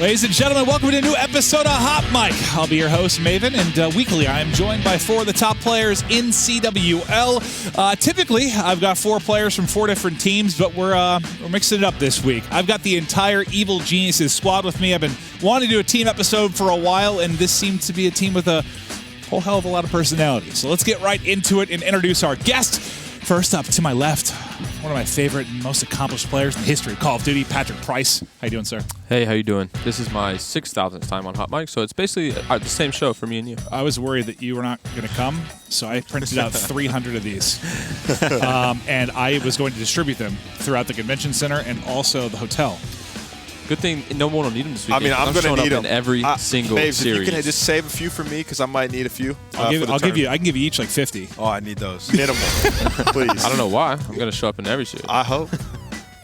Ladies and gentlemen, welcome to a new episode of Hot Mic. I'll be your host, Maven, and weekly I am joined by 4 of the top players in CWL. Typically, I've got 4 players from 4 different teams, but we're mixing it up this week. I've got the entire Evil Geniuses squad with me. I've been wanting to do a team episode for a while, and this seems to be a team with a whole hell of a lot of personality. So let's get right into it and introduce our guest. First up, to my left, one of my favorite and most accomplished players in the history of Call of Duty, Patrick Price. How you doing, sir? Hey, how you doing? This is my 6,000th time on Hot Mic, so it's basically the same show for me and you. I was worried that you were not going to come, so I printed out 300 of these. And I was going to distribute them throughout the convention center and also the hotel. Good thing no one will need them this weekend. I mean, I'm going to need them in every single Maves, series. If you can just save a few for me, because I might need a few. I can give you each like 50. Oh, I need those. Minimal, please. I don't know why. I'm going to show up in every series. I hope.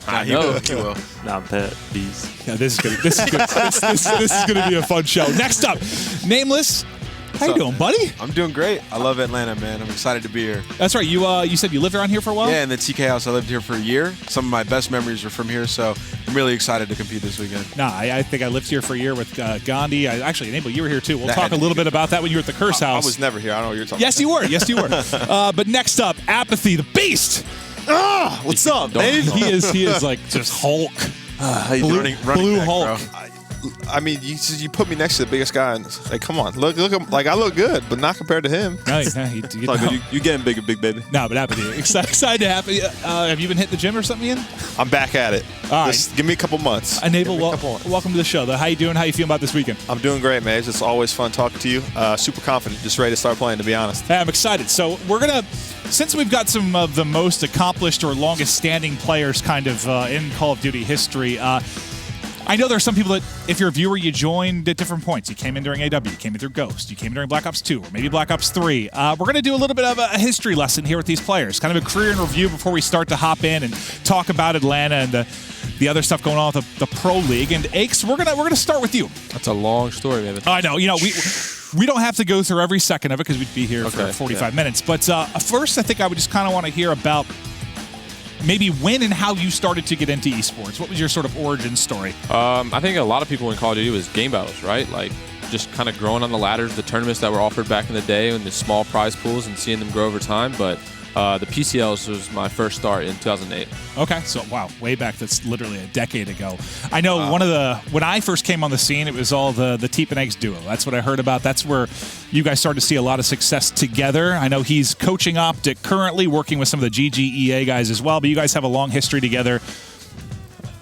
I know. He will. Nah, I'm pet. Peace. Yeah, this is gonna be a fun show. Next up, Nameless. How you doing, buddy? I'm doing great. I love Atlanta, man. I'm excited to be here. That's right. You said you lived around here for a while? Yeah, in the TK house. I lived here for a year. Some of my best memories are from here, so I'm really excited to compete this weekend. Nah, I think I lived here for a year with Gandhi. Actually, Enable, you were here too. We'll talk a little bit about that when you were at the Curse House. I was never here. I don't know what you're talking Yes, you were. Yes, you were. But next up, Apathy, the Beast. What's up, man? He is like just Hulk. How you Blue back, Hulk. bro? I mean, you put me next to the biggest guy, and like, come on, look, like I look good, but not compared to him. No, You getting bigger, big baby. No, but Apathy. Excited to have you. Have you been hitting the gym or something yet? I'm back at it. All Just give me a couple months. Enable, Give me a couple months. welcome to the show. Though. How you doing? How you feeling about this weekend? I'm doing great, man. It's always fun talking to you. Super confident, just ready to start playing, to be honest. Hey, I'm excited. So we're going to, since we've got some of the most accomplished or longest standing players kind of in Call of Duty history, I know there are some people that, if you're a viewer, you joined at different points. You came in during AW, you came in through Ghost, you came in during Black Ops 2, or maybe Black Ops 3. We're going to do a little bit of a history lesson here with these players, kind of a career in review before we start to hop in and talk about Atlanta and the other stuff going on with the Pro League. And Aches, we're gonna start with you. That's a long story, man. I know. You know, we don't have to go through every second of it because we'd be here for 45 minutes. But first, I think I would just kind of want to hear about maybe when and how you started to get into esports. What was your sort of origin story? I think a lot of people in Call of Duty was game battles, right? Like just kind of growing on the ladders, the tournaments that were offered back in the day and the small prize pools and seeing them grow over time. But the PCLs was my first start in 2008. Okay, so wow, way back. That's literally a decade ago. I know when I first came on the scene, it was all the Teep and Eggs duo. That's what I heard about. That's where you guys started to see a lot of success together. I know he's coaching Optic currently, working with some of the GGEA guys as well, but you guys have a long history together.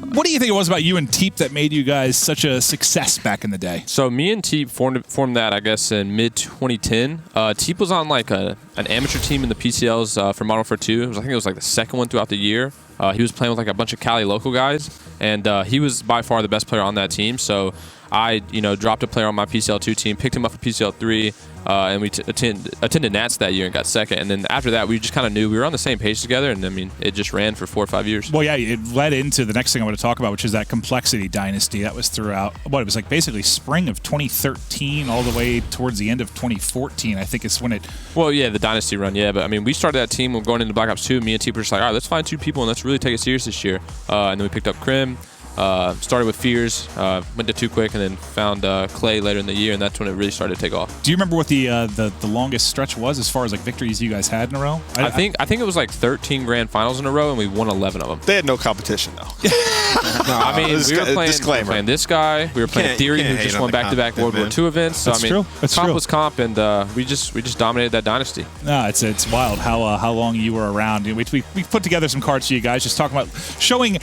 What do you think it was about you and Teep that made you guys such a success back in the day? So me and Teep formed that, I guess, in mid-2010. Teep was on like an amateur team in the PCLs for Modern Warfare 2. I think it was like the second one throughout the year. He was playing with like a bunch of Cali local guys, and he was by far the best player on that team. So I, dropped a player on my PCL2 team, picked him up for PCL3, and we attended Nats that year and got second. And then after that, we just kind of knew we were on the same page together, and I mean, it just ran for 4 or 5 years. Well, yeah, it led into the next thing I want to talk about, which is that Complexity dynasty that was throughout, it was like basically spring of 2013 all the way towards the end of 2014, I think is when it... Well, yeah, the dynasty run, yeah. But, I mean, we started that team going into Black Ops 2. Me and Teep were just like, all right, let's find 2 people and let's really take it serious this year. And then we picked up Krim. Started with Fears, went to Too Quick, and then found Clay later in the year, and that's when it really started to take off. Do you remember what the longest stretch was as far as like victories you guys had in a row? I think it was like 13 grand finals in a row, and we won 11 of them. They had no competition, though. I mean, we were playing this guy. We were playing Theory, who just won back-to-back World War II events. So, That's I mean, true. That's comp true. was comp, and we just dominated that dynasty. No, it's wild how long you were around. We put together some cards for you guys, just talking about showing.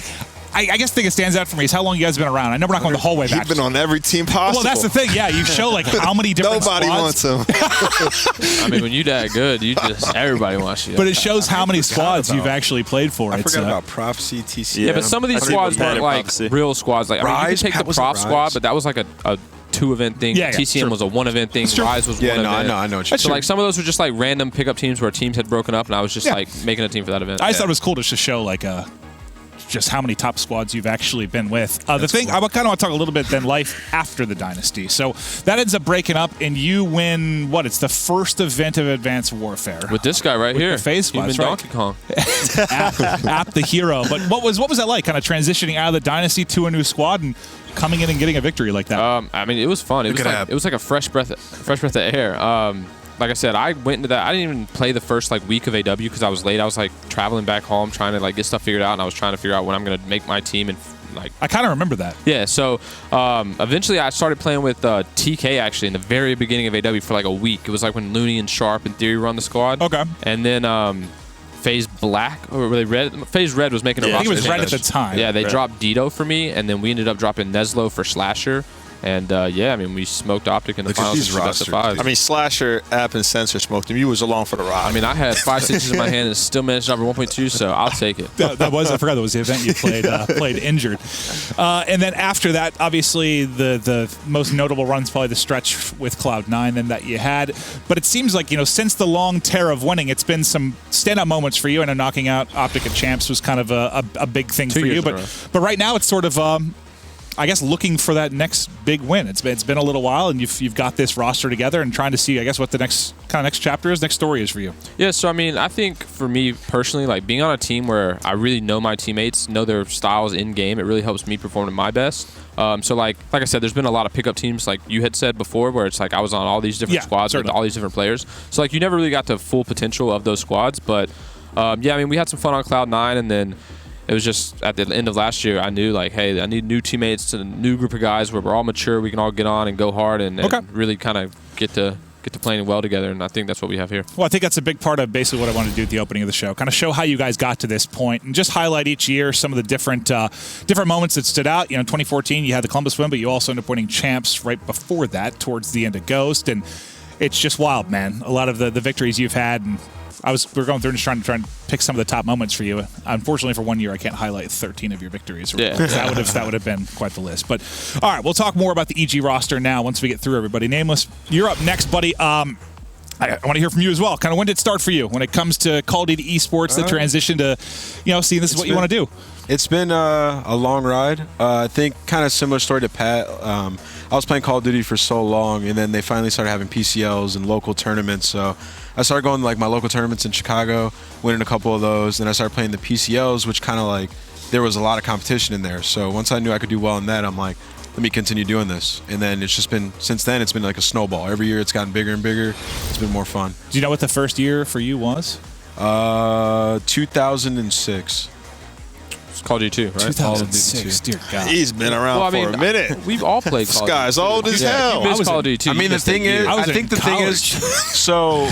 I guess the thing that stands out for me is how long you guys have been around. I know we're not going the hallway back. You've been on every team possible. Well, that's the thing. Yeah, you show like how many different Nobody squads. wants him. I mean, when you that good, everybody wants you. But it shows how many squads you've actually played for. I forgot about Prophecy, TC. Yeah, but some of these squads weren't like real squads. Like, I mean, you Rise? could take the prop squad, but that was like a 2-event thing. Yeah, TCM was a 1-event thing. Rise was one event. I know what you're So like some of those were just like random pickup teams where teams had broken up, and I was just like making a team for that event. I just thought it was cool to just show like just how many top squads you've actually been with. The thing, cool. I kind of want to talk a little bit then life after the Dynasty. So that ends up breaking up, and you win, what, it's the first event of Advanced Warfare. With this guy right here. The FaZe squad, Human Donkey Kong. App the hero. But what was that like, kind of transitioning out of the Dynasty to a new squad and coming in and getting a victory like that? I mean, it was fun. It was like a fresh breath of air. Like I said, I went into that. I didn't even play the first week of AW because I was late. I was traveling back home trying to get stuff figured out, and I was trying to figure out when I'm going to make my team and I kind of remember that. Yeah. So eventually, I started playing with TK actually in the very beginning of AW for a week. It was when Looney and Sharp and Theory were on the squad. Okay. And then FaZe Black or were they Red? FaZe Red was making a roster. I think it was Red at the time. Yeah, they dropped Dito for me, and then we ended up dropping Neslo for Slasher. And, I mean, we smoked Optic in the finals. These rosters, I mean, Slasher, App, and Sensor smoked him. You was along for the ride. I mean, I had 5 stitches in my hand and still managed to drop 1.2, so I'll take it. I forgot that was the event you played injured. And then after that, obviously, the most notable run's probably the stretch with Cloud9 then that you had. But it seems like, since the long tear of winning, it's been some standout moments for you. I know knocking out Optic at Champs was kind of a big thing for you. But right now, it's sort of... I guess looking for that next big win. It's been a little while, and you've got this roster together and trying to see, I guess, what the next chapter is, next story is for you. Yeah, so I mean, I think for me personally, being on a team where I really know my teammates, know their styles in game, it really helps me perform at my best. So like I said, there's been a lot of pickup teams, like you had said before, where it's I was on all these different squads with all these different players. So you never really got the full potential of those squads, but I mean, we had some fun on Cloud9, and then it was just at the end of last year, I knew hey, I need new teammates, a new group of guys where we're all mature, we can all get on and go hard and really kind of get to playing well together, and I think that's what we have here. Well, I think that's a big part of basically what I wanted to do at the opening of the show, kind of show how you guys got to this point and just highlight each year some of the different moments that stood out. 2014, you had the Columbus win, but you also ended up winning Champs right before that towards the end of Ghost, and it's just wild, man. A lot of the victories you've had, and we're going through and just trying to pick some of the top moments for you. Unfortunately, for 1 year, I can't highlight 13 of your victories. Yeah. That would have been quite the list. But all right, we'll talk more about the EG roster now once we get through everybody. Nameless, you're up next, buddy. I want to hear from you as well. Kind of when did it start for you when it comes to Call of Duty esports, the transition to, seeing this is what you want to do? It's been a long ride. I think kind of similar story to Pat. I was playing Call of Duty for so long, and then they finally started having PCLs and local tournaments. So I started going to my local tournaments in Chicago, winning a couple of those. Then I started playing the PCLs, which kind of there was a lot of competition in there. So once I knew I could do well in that, I'm like, let me continue doing this. And then it's just been, since then, it's been like a snowball. Every year it's gotten bigger and bigger. It's been more fun. Do you know what the first year for you was? 2006. Call of Duty 2, right? 2006, dear God. He's been around for a minute. We've all played Call of Duty. This guy's old as hell. You missed Call of Duty 2. I mean, the thing is, so,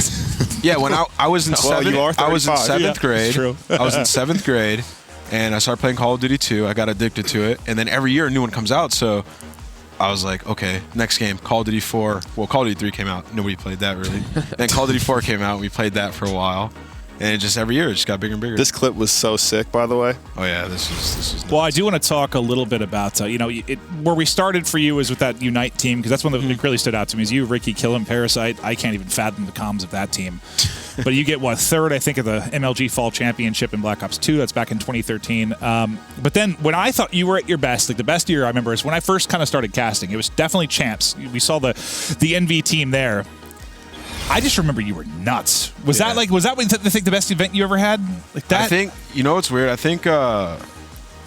yeah, when I was in seventh grade. True. I was in 7th grade, and I started playing Call of Duty 2. I got addicted to it, and then every year a new one comes out, so I was like, okay, next game, Call of Duty 4. Well, Call of Duty 3 came out. Nobody played that, really. Then Call of Duty 4 came out. We played that for a while. And it just every year it just got bigger and bigger. This clip was so sick, by the way. Oh yeah, this is nuts. Well, I do want to talk a little bit about where we started for you was with that Unite team, because that's one that really stood out to me. Is you, Ricky, Killam, Parasite. I can't even fathom the comms of that team. But you get third, I think, of the MLG Fall Championship in Black Ops 2. That's back in 2013. But then when I thought you were at your best, the best year I remember is when I first kind of started casting. It was definitely Champs. We saw the NV team there. I just remember you were nuts. Was that the best event you ever had? Like that? I think, what's weird? I think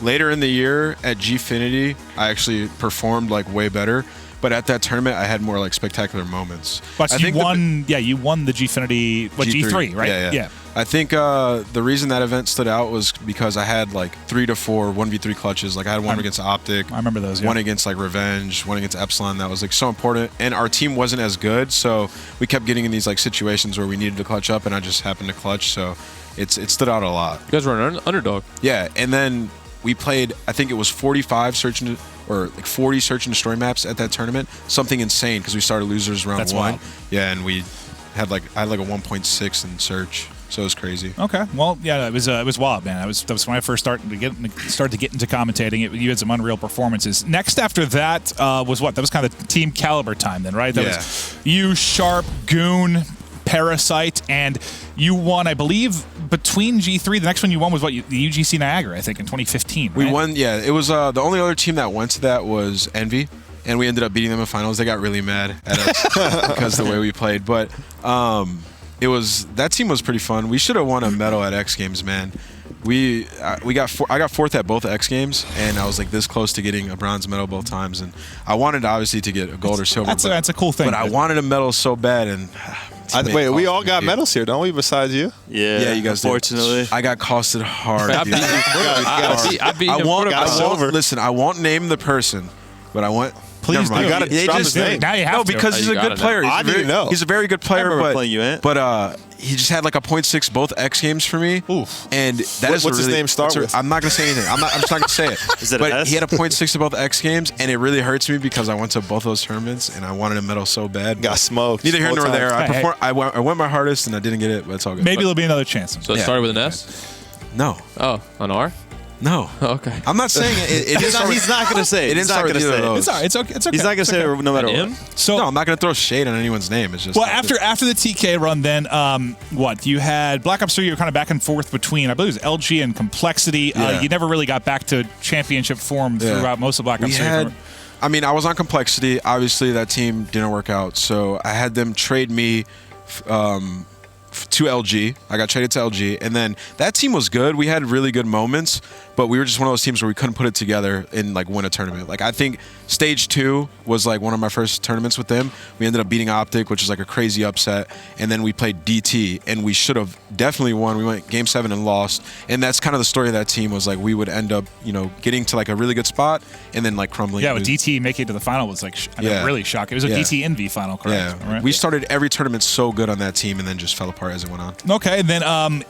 later in the year at Gfinity, I actually performed way better. But at that tournament, I had more spectacular moments. But you won the Gfinity, G3, right? Yeah. I think the reason that event stood out was because I had 3 to 4 1v3 clutches. I had one against Optic. I remember those. Yeah. One against Revenge. One against Epsilon. That was so important. And our team wasn't as good, so we kept getting in these situations where we needed to clutch up, and I just happened to clutch. So it stood out a lot. You guys were an underdog. Yeah, and then we played. I think it was 45 or 40 search and destroy maps at that tournament. Something insane because we started losers round 1. Wild. Yeah, and we had I had a 1.6 in search. So it was crazy. Okay. Well, yeah, it was wild, man. That was when I first started to get into commentating. You had some unreal performances. Next after that was what? That was kind of team caliber time then, right? That was you, Sharp, Goon, Parasite, and you won, I believe, between G3. The next one you won was the UGC Niagara, I think, in 2015. We right? won, yeah. It was the only other team that went to that was Envy, and we ended up beating them in finals. They got really mad at us because of the way we played. But that team was pretty fun. We should have won a medal at X Games, man. I got fourth at both X Games, and I was like this close to getting a bronze medal both times. And I wanted obviously to get a gold or silver. That's a cool thing. But I wanted a medal so bad, and wait, we all got medals here, don't we? Besides you? Yeah, you guys. Unfortunately, I got costed hard. I dude. beat him. Listen, I won't name the person, but I want. Please do. You got to drop his name. Now you have No, to. because he's a good player. I didn't know. He's a very good player, remember playing you, Ant. but he just had like a 0.6 both X Games for me. Oof. And What's his name start with? I'm not gonna say anything. I'm just not gonna say it. Is it but an S? he had a 0.6 to both X Games, and it really hurts me because I went to both those tournaments and I wanted a medal so bad. Got smoked. Neither here nor both there. times. I went my hardest and I didn't get it, but it's all good. Maybe there'll be another chance. So it Yeah. started with an S? No, Oh, an R? no. Oh, okay. I'm not saying it. he's not going to say it. It didn't He's not start going with to either say of it. those. It's all right. It's okay. It's okay. He's not going to It's say okay. it no matter An what. M? So, No, I'm not gonna throw shade on anyone's name. It's just well, after the TK run, then what? You had Black Ops 3. You were kind of back and forth between, I believe, it was LG and Complexity. Yeah. You never really got back to championship form throughout most of Black Ops 3. I was on Complexity. Obviously, that team didn't work out, so I had them trade me to LG. I got traded to LG, and then that team was good. We had really good moments, but we were just one of those teams where we couldn't put it together and like win a tournament. Like I think Stage 2 was like one of my first tournaments with them. We ended up beating Optic, which is like a crazy upset, and then we played DT, and we should have definitely won. We went Game 7 and lost, and that's kind of the story of that team was like we would end up, getting to like a really good spot and then like crumbling. Yeah, with DT making it to the final was like really shocking. It was a DT Envy final, correct? Yeah, Right? we started every tournament so good on that team, and then just fell apart as it went on. Okay, and then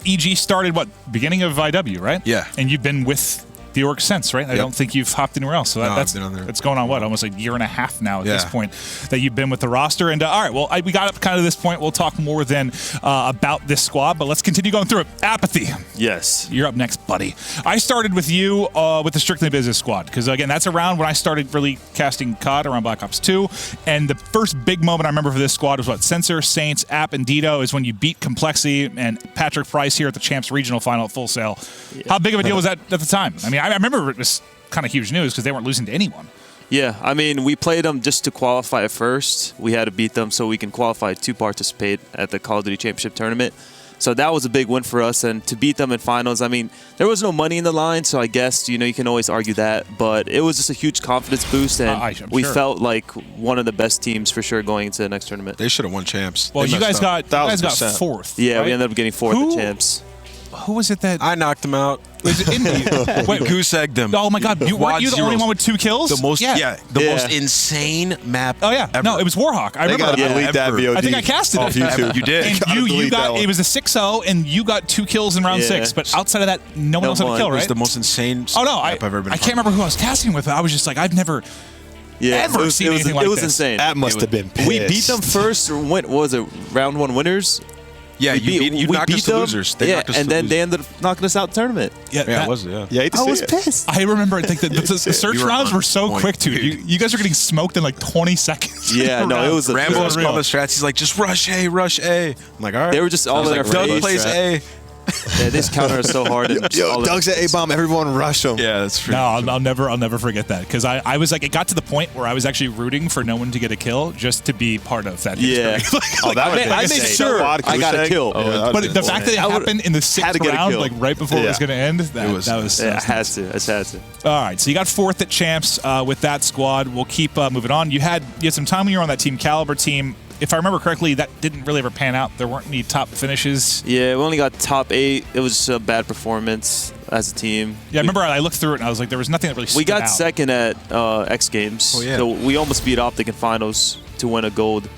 EG started beginning of IW, right? Yeah. And you've been with the org since, right? I don't think you've hopped anywhere else. So No, that's I've been on there. It's going on almost a year and a half now at this Yeah. point that you've been with the roster. And all right, well, we got up kind of this point. We'll talk more then about this squad, but let's continue going through it. Apathy. Yes. You're up next, buddy. I started with you with the Strictly Business squad because, again, that's around when I started really casting COD around Black Ops 2. And the first big moment I remember for this squad was Sensor, Saints, App, and Dito is when you beat Complexity and Patrick Price here at the Champs Regional Final at Full Sail. Yeah. How big of a deal was that at the time? I mean, I remember it was kind of huge news because they weren't losing to anyone. Yeah, I mean, we played them just to qualify at first. We had to beat them so we can qualify to participate at the Call of Duty Championship Tournament. So that was a big win for us, and to beat them in finals, I mean, there was no money in the line, so I guess, you can always argue that, but it was just a huge confidence boost, and we felt like one of the best teams for sure going into the next tournament. They should have won champs. Well, They you guys messed got up. fourth. Yeah, right? we ended up getting fourth at champs. Who was it that I knocked them out. was it Indy? Wait, goose egged them. Oh my God! Weren't you the only zeros. one with 2 kills? The most, Yeah. most insane map. Oh yeah, ever. no, it was Warhawk. I They remember. got to delete that Ever. VOD. I think I casted it off YouTube. You did. And Gotta you delete that got one. it was a 6-0, and you got 2 kills in round Yeah. 6. But outside of that, no one else had a one. kill, It It was right? the most insane Oh no, map I've ever been. I can't remember who I was casting with. But I was just like, I've never ever seen anything like It was this. insane. That must have been pissed. We beat them first. What was it? Round 1 winners. Yeah, you knocked us to losers. They knocked us and to then losers. they ended up knocking us out the tournament. Yeah, Yeah, it was. Yeah. Yeah, I hate to I see was it. pissed. I remember. I think the search You were rounds on were so point, quick too. dude. You guys were getting smoked in like 20 seconds. Yeah, no, it was a Rambo's Real. called the strats. He's like, just rush A, rush A. I'm like, all right. They were just all in their Doug face. plays A. Yeah, they just counter us so hard. And just all Yo, in Doug's our at face. A-bomb. Everyone rush him. Yeah, that's true. No, I'll never forget that because I was like, it got to the point where I was actually rooting for no one to get a kill just to be part of that. Yeah. history. Oh, that I would made, have I been made insane. sure Quad I got a goose egg. kill. Yeah, that'd But been the fact that it I would've happened in the had 6th to get a round, kill. like right before it was Yeah. going to end, that was Yeah, I had to. I just had to. All right, so you got 4th at champs with that squad. We'll keep moving on. You had some time when you were on that Team Caliber team. If I remember correctly, that didn't really ever pan out. There weren't any top finishes. Yeah, we only got top 8. It was just a bad performance as a team. Yeah, I remember I looked through it and I was like, there was nothing that really stood We got out. second at X Games. Oh, yeah. So we almost beat Optic in finals to win a gold.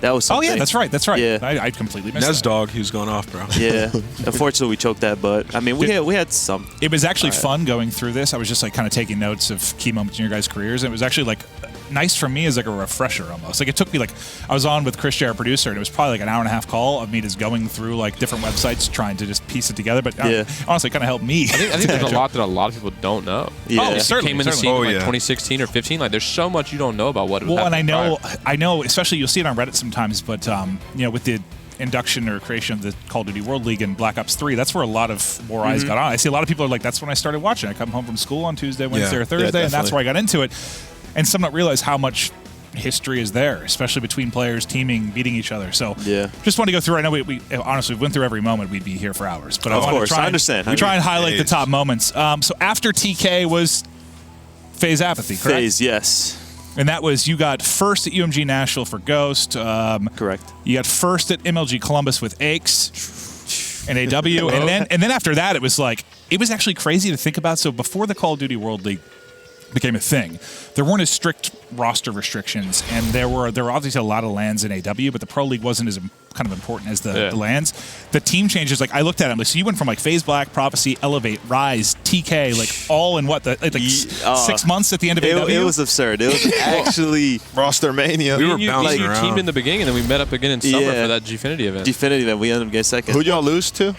That was Oh something. yeah, that's right. Yeah. I completely missed Nez that. dog, he was going off, bro. Yeah. Unfortunately, we choked that, but I mean, we had some. It was actually fun going through this. I was just like kind of taking notes of key moments in your guys' careers, and it was actually like nice for me as like a refresher almost. Like it took me like I was on with Chris J, our producer, and it was probably like an hour and a half call of me just going through like different websites trying to just piece it together. But honestly, it kind of helped me. I think there's a lot that a lot of people don't know. Yeah. Oh, If you certainly, came in the certainly. scene in Oh, like yeah. 2016 or 15. Like, there's so much you don't know about what. Well, and happened prior. I know, especially you'll see it on Reddit sometimes, but with the induction or creation of the Call of Duty World League and Black Ops 3, that's where a lot of more eyes got on. I see a lot of people are like, that's when I started watching. I come home from school on Tuesday, Wednesday, or Thursday, and that's where I got into it. And some don't realize how much history is there, especially between players teaming, beating each other. So just want to go through. I know we honestly went through every moment. We'd be here for hours, but of I course, try I understand. We try and highlight the top moments. So after TK was FaZe Apathy, correct? FaZe, yes. And that was, you got first at UMG Nashville for Ghost. Correct. You got first at MLG Columbus with ACHES and AW, and then after that, it was actually crazy to think about. So before the Call of Duty World League became a thing, there weren't as strict roster restrictions, and there were obviously a lot of LANs in AW, but the Pro League wasn't as kind of important as the LANs. The team changes, like I looked at them, like, so you went from like FaZe Black, Prophecy, Elevate, Rise, TK, like all in 6 months at the end of AW? It was absurd. It was actually roster mania. We were bouncing you around. teamed in the beginning, and then we met up again in summer for that Gfinity event. Gfinity event. We ended up getting second. Who'd y'all lose to?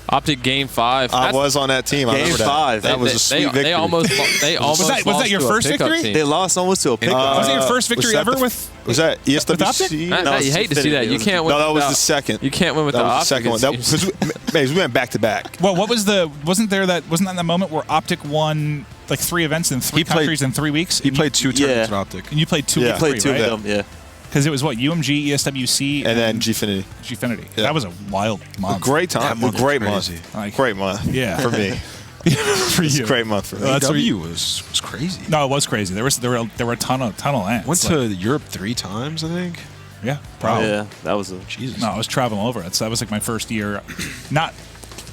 Optic Game 5. I was on that team. I remember that. Game 5. That was a sweet victory. They almost was that your first victory? They lost almost to a pickup. Was it your first victory ever Was that ESWC? No, you hate to see that. You can't win. No, that was the second. You can't win with that the was the second one. We went back to back. Well, wasn't that the moment where Optic won like 3 events in 3 countries in 3 weeks? He played 2 tournaments with Optic. And you played 2 Yeah. of Played 3, 2 right? of them, yeah. Because it was what, UMG, ESWC, And then Gfinity. Gfinity. Yeah. That was a wild month. Great time. That month Great was month. crazy. Like, Great month. Yeah. For me. For It's you. a great month for me. That's where AW was crazy. No, it was crazy. There were a ton of lands. Went to Europe 3 times, I think. Yeah, probably. Yeah, that was a Jesus. No, I was traveling over it. So that was like my first year. Not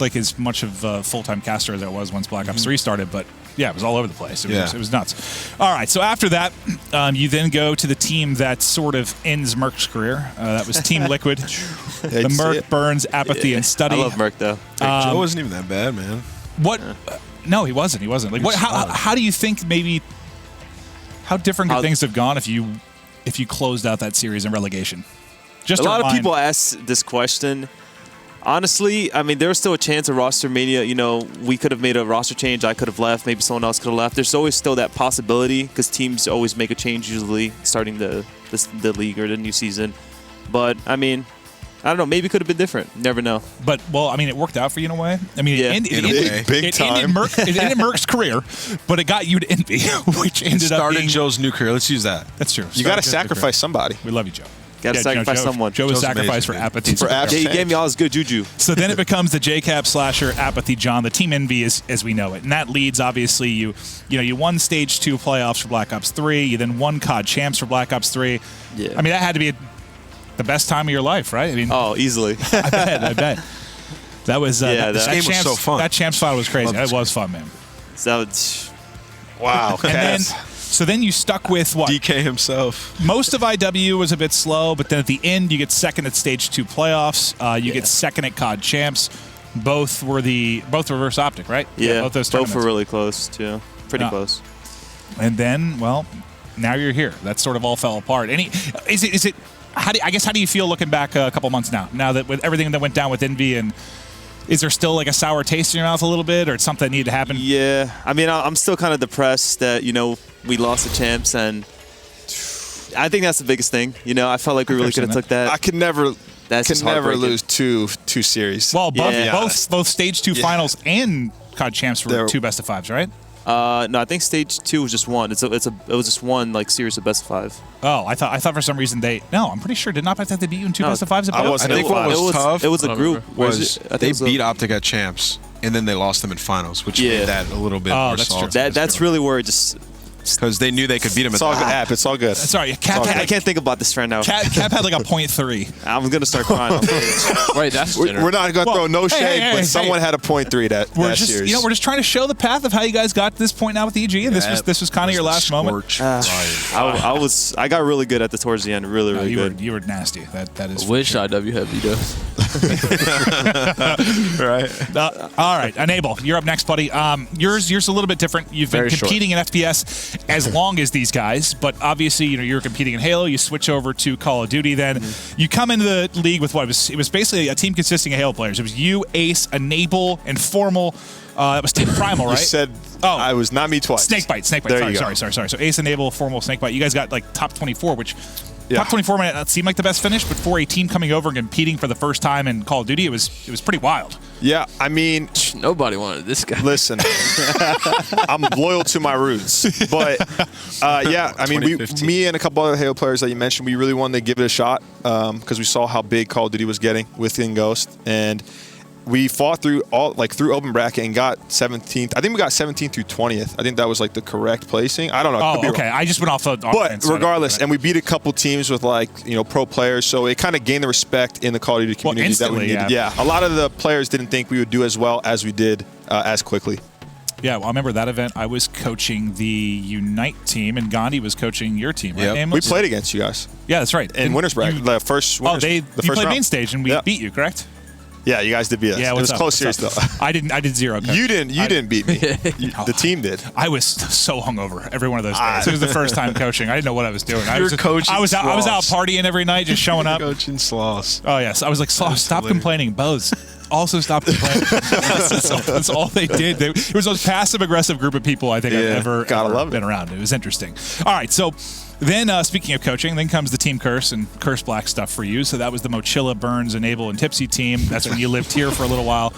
like as much of a full-time caster as I was once Black Ops 3 started, but yeah, it was all over the place. It was nuts. All right, so after that, you then go to the team that sort of ends Merc's career. That was Team Liquid. The Merc, Burns, Apathy, and Study. I love Merc, though. Joe wasn't even that bad, man. What? No, he wasn't. He wasn't. Like, what? How do you think maybe? How different could things have gone if you closed out that series in relegation? Just a lot of people ask this question. Honestly, I mean, there was still a chance of roster mania. You know, we could have made a roster change. I could have left. Maybe someone else could have left. There's always still that possibility because teams always make a change usually starting the league or the new season. But, I mean, I don't know. Maybe it could have been different. Never know. But, well, I mean, it worked out for you in a way. I mean, In a way. Big time. It ended Merc's career, but it got you to Envy, which ended up Started being... Joe's new career. Let's use that. That's true. You got to sacrifice somebody. We love you, Joe. Got to sacrifice someone. Joe was Joe's sacrificed amazing, for man. Apathy. For Apathy. Yeah, he gave me all his good juju. So then it becomes the JCap slasher Apathy John, the Team Envy as we know it. And that leads, obviously, you won Stage 2 playoffs for Black Ops 3. You then won COD Champs for Black Ops 3. Yeah. I mean, that had to be the best time of your life, right? I mean, Oh, easily. I bet. That was Yeah, that that game was Champs, so fun. That Champs final was crazy. Love That this was fun, man. Wow. And then, Cavs. so then you stuck with what? DK himself. Most of IW was a bit slow, but then at the end you get second at Stage 2 playoffs. You get second at COD Champs. Both were reverse optic, right? Yeah, both those both tournaments. were really close, too. Pretty close. And then, well, now you're here. That sort of all fell apart. Is it? How do you feel looking back a couple months now? Now that with everything that went down with Envy, and is there still like a sour taste in your mouth a little bit, or it's something that needed to happen? Yeah, I mean, I'm still kind of depressed that we lost the champs, and I think that's the biggest thing. I felt like we really could have took that. I could never. That's Could just never heartbreaking. lose two series. Well, Yeah. both Stage 2 finals and COD Champs were 2 best of 5s, right? No, I think Stage 2 was just one. It was just one series of best of 5. Oh, I thought for some reason I'm pretty sure did not I think they beat you in 2 No, best of 5s. I wasn't. I think what was tough It was a group. was I think they it was beat Optic at Champs, and then they lost them in finals, which Yeah. made that a little bit Oh, more that's true. salty. That's really where it just. Because they knew they could beat him at It's all good. the App. It's all good. Sorry, Cap all had, I can't think about this right now. Cap had like a 0.3. I'm gonna start crying. on stage. Wait, that's We're not going to Well, throw no hey, shade, hey, but hey, someone hey. had a 0.3 that series. We're just trying to show the path of how you guys got to this point now with EG, and this was kind of your last moment. I got really good towards the end. Really, No, really you good. were nasty. That is. Wish IW had beat us. right? All right, Enable, you're up next, buddy. Yours a little bit different. You've been Very short. competing in FPS as long as these guys, but obviously, you're competing in Halo. You switch over to Call of Duty. Then you come into the league with what it was basically a team consisting of Halo players. It was you, Ace, Enable, and Formal. It was Team Primal, right? You said I was not me twice. Snakebite. There you go. Sorry. So Ace, Enable, Formal, Snakebite. You guys got like top 24, which top 24 might not seem like the best finish, but for a team coming over and competing for the first time in Call of Duty, it was pretty wild. Yeah, I mean, Nobody wanted this guy. listen, I'm loyal to my roots, but yeah, I mean, me and a couple other Halo players that you mentioned, we really wanted to give it a shot because we saw how big Call of Duty was getting within Ghost, and we fought through through open bracket and got 17th. I think we got 17th through 20th. I think that was like the correct placing. I don't know. Oh, okay. I just went off the But regardless, and we beat a couple teams with pro players, so it kind of gained the respect in the Call of Duty community that we needed. Yeah, a lot of the players didn't think we would do as well as we did as quickly. Yeah, well, I remember that event. I was coaching the Unite team, and Gandhi was coaching your team, right? Yep. Nameless? We played against you guys. Yeah, that's right. In Winners Bracket, the first you first played main round. stage, and we beat you, correct? Yeah, you guys did beat us. Yeah, it was up? close series though. I did 0. Coach. You didn't beat me. The team did. I was so hungover every one of those days. It was the first time coaching. I didn't know what I was doing. I was out partying every night, just showing up. Coaching sloths. Oh yes, I was like, stop complaining, Bose. Also, stop complaining. That's all they did. It was the most passive aggressive group of people I think I've ever been around. It was interesting. All right, so. Then, speaking of coaching, then comes the Team Curse and Curse Black stuff for you. So that was the Mochilla, Burns, Enable, and Tipsy team. That's when you lived here for a little while.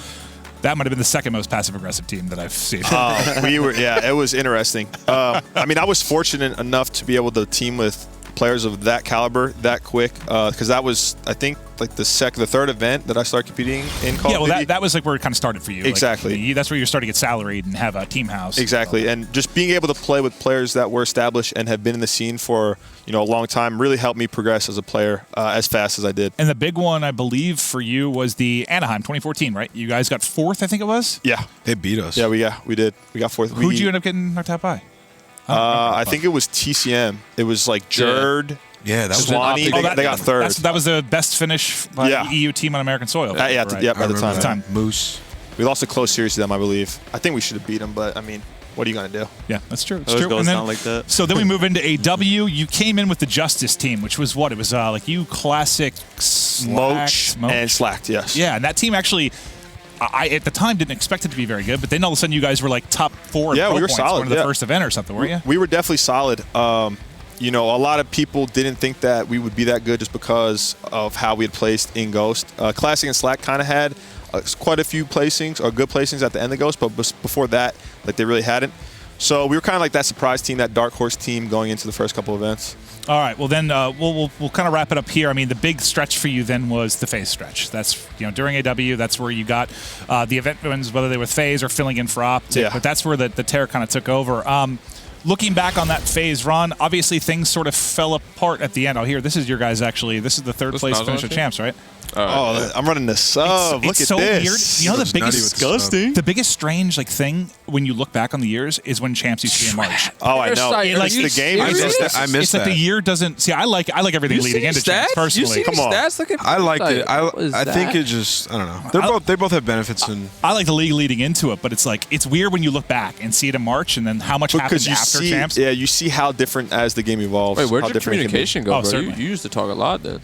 That might have been the second most passive-aggressive team that I've seen. It was interesting. I mean, I was fortunate enough to be able to team with players of that caliber that quick because that was, I think, like the third event that I started competing in Call of Duty. That was like where it kind of started for you. Exactly. Like, that's where you're starting to get salaried and have a team house. Exactly. And just being able to play with players that were established and have been in the scene for a long time really helped me progress as a player as fast as I did. And the big one, I believe, for you was the Anaheim 2014, right? You guys got 4th, I think it was? Yeah. They beat us. Yeah, we did. We got 4th. Who'd you end up getting knocked out by? I think it was TCM. It was like Jerd. Yeah, that was Swanee. They got 3rd. That was the best finish by the EU team on American soil. By the time. Moose. We lost a close series to them, I believe. I think we should have beat them, but I mean, what are you going to do? Yeah, that's true. It's Those true. goals And sound like that. So then we move into AW. You came in with the Justice team, which was what? It was like you classic Moch and Slacked, yes. Yeah, and that team actually, I at the time didn't expect it to be very good, but then all of a sudden you guys were like top 4 Yeah, we were points solid. One of the first event or something, weren't you? We were definitely solid. A lot of people didn't think that we would be that good just because of how we had placed in Ghost. Classic and Slack kind of had quite a few placings or good placings at the end of Ghost, but before that, like they really hadn't. So we were kind of like that surprise team, that dark horse team going into the first couple events. All right. Well, then we'll kind of wrap it up here. I mean, the big stretch for you then was the phase stretch. That's during AW. That's where you got the event wins, whether they were phase or filling in for Optic. Yeah. But that's where the tear kind of took over. Looking back on that phase run, obviously things sort of fell apart at the end. This is your guys actually. This is the 3rd place finish of champs, right? I'm running the sub. Look at so this. Weird. The biggest disgusting. The biggest strange thing when you look back on the years is when champs used to be in March. Oh, I know. It's the game. I missed that. It's like the year doesn't. See, I like everything leading into champs personally. Come on. I liked it. I think it just, I don't know. They both have benefits. And I like the league leading into it, but it's weird when you look back and see it in March and then how much happens after champs. Yeah, you see how different as the game evolves. Wait, where'd how your different communication go, bro? certainly. You used to talk a lot then.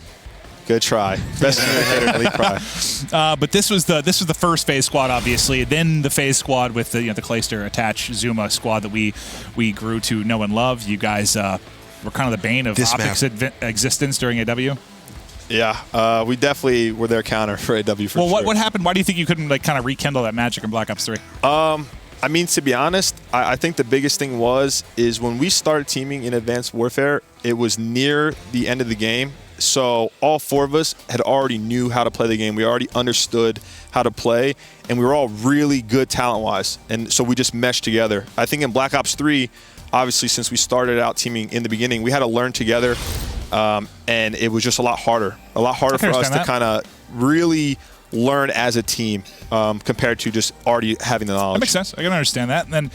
Good try. Best communicator in the league try. But this was the first phase squad, obviously. Then the phase squad with the Clayster attached Zuma squad that we grew to know and love. You guys were kind of the bane of Optic's existence during AW. Yeah, we definitely were their counter for AW for sure. Well, what happened? Why do you think you couldn't kind of rekindle that magic in Black Ops 3? I mean, to be honest, I think the biggest thing is when we started teaming in Advanced Warfare, it was near the end of the game. So all 4 of us had already knew how to play the game. We already understood how to play, and we were all really good talent-wise. And so we just meshed together. I think in Black Ops 3, obviously, since we started out teaming in the beginning, we had to learn together, and it was just a lot harder. A lot harder for us to kind of really learn as a team compared to just already having the knowledge. That makes sense. I can understand that. And then